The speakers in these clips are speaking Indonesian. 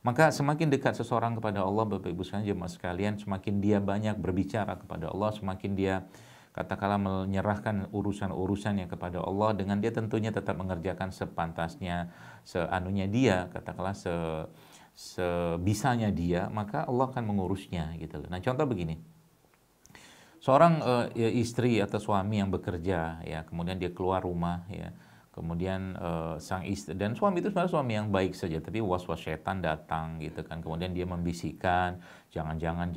Maka semakin dekat seseorang kepada Allah, Bapak Ibu sekalian, jemaah sekalian, semakin dia banyak berbicara kepada Allah, semakin dia katakanlah menyerahkan urusan-urusannya kepada Allah, dengan dia tentunya tetap mengerjakan sepantasnya, seanunya dia, katakanlah sebisanya dia, maka Allah akan mengurusnya gitu loh. Nah, contoh begini. Seorang istri atau suami yang bekerja ya, kemudian dia keluar rumah ya. Kemudian sang istri dan suami itu sebenarnya suami yang baik saja, tapi was-was setan datang gitu kan. Kemudian dia membisikkan, jangan-jangan,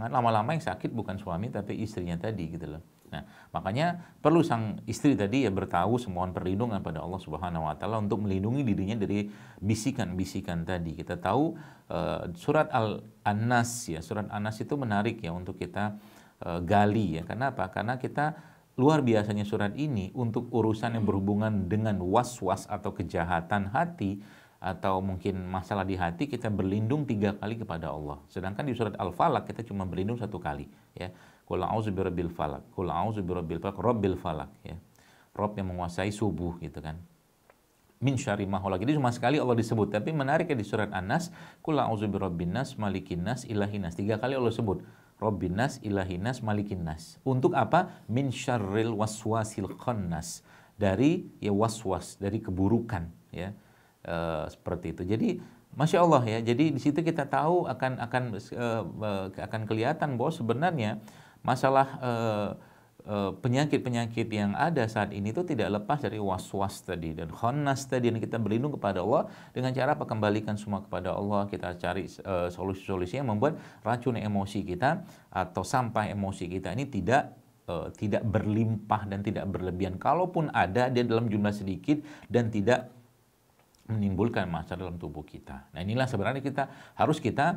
lama-lama yang sakit bukan suami tapi istrinya tadi gitu loh. Nah, makanya perlu sang istri tadi ya bertahu, semohon perlindungan pada Allah Subhanahu wa taala untuk melindungi dirinya dari bisikan-bisikan tadi. Kita tahu surat An-Nas ya, surat An-Nas itu menarik ya untuk kita gali ya. Kenapa? Karena kita luar biasanya surat ini untuk urusan yang berhubungan dengan was-was atau kejahatan hati atau mungkin masalah di hati, kita berlindung 3 kali kepada Allah. Sedangkan di surat Al-Falaq kita cuma berlindung 1 kali ya. Qul a'udzu birabbil falaq, qul a'udzu birabbil falaq, rabbil falaq ya. Rob yang menguasai subuh gitu kan. Min syarri ma khalaq. Jadi cuma sekali Allah disebut, tapi menariknya di surat An-Nas, qul a'udzu birabbin nas, malikin nas, ilahin nas. 3 kali Allah sebut. Rabbin nas, ilahin nas, malikin nas. Untuk apa? Min syarril waswasil khannas. Dari ya waswas, dari keburukan ya. Seperti itu. Jadi Masya Allah ya. Jadi di situ kita tahu akan kelihatan bahwa sebenarnya masalah penyakit-penyakit yang ada saat ini itu tidak lepas dari was-was tadi dan khannas tadi, dan kita berlindung kepada Allah dengan cara apa? Kembalikan semua kepada Allah. Kita cari solusi-solusi yang membuat racun emosi kita atau sampah emosi kita ini tidak berlimpah dan tidak berlebihan. Kalaupun ada, dia dalam jumlah sedikit dan tidak menimbulkan masalah dalam tubuh kita. Nah, inilah sebenarnya harus kita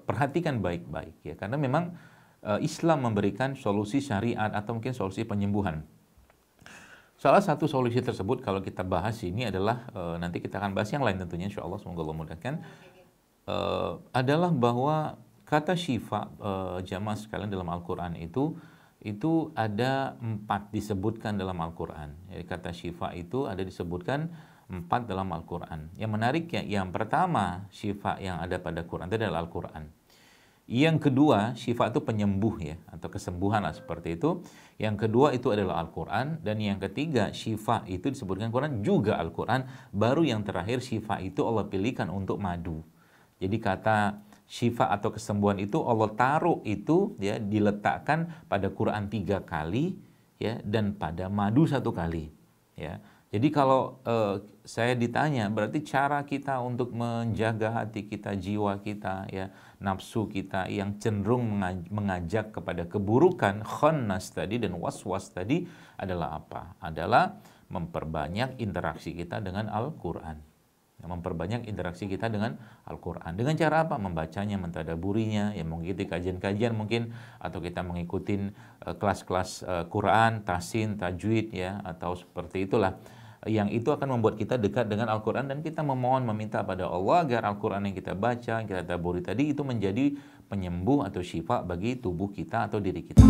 perhatikan baik-baik ya, karena memang Islam memberikan solusi syariat atau mungkin solusi penyembuhan. Salah satu solusi tersebut kalau kita bahas ini adalah nanti kita akan bahas yang lain tentunya, insya Allah, semoga Allah mudahkan, adalah bahwa kata syifa, jamaah sekalian, dalam Al-Quran itu ada 4 disebutkan dalam Al-Quran. Jadi kata syifa itu ada disebutkan 4 dalam Al-Quran. Yang menarik ya, yang pertama syifa yang ada pada Quran itu adalah Al-Quran. Yang kedua, syifa itu penyembuh ya, atau kesembuhan lah seperti itu. Yang kedua itu adalah Al-Quran. Dan yang ketiga, syifa itu disebutkan Quran juga Al-Quran. Baru yang terakhir, syifa itu Allah pilihkan untuk madu. Jadi kata syifa atau kesembuhan itu Allah taruh itu ya, diletakkan pada Quran 3 kali ya, dan pada madu 1 kali ya. Jadi kalau saya ditanya, berarti cara kita untuk menjaga hati kita, jiwa kita, ya, nafsu kita yang cenderung mengajak kepada keburukan, khannas tadi dan was-was tadi adalah apa? Adalah memperbanyak interaksi kita dengan Al-Quran. Memperbanyak interaksi kita dengan Al-Quran. Dengan cara apa? Membacanya, mentadaburinya, ya mengikuti kajian-kajian mungkin, atau kita mengikuti kelas-kelas Quran, tahsin, tajwid, ya, atau seperti itulah. Yang itu akan membuat kita dekat dengan Al-Quran, dan kita memohon, meminta pada Allah agar Al-Quran yang kita baca, yang kita tadaburi tadi itu menjadi penyembuh atau syifa bagi tubuh kita atau diri kita.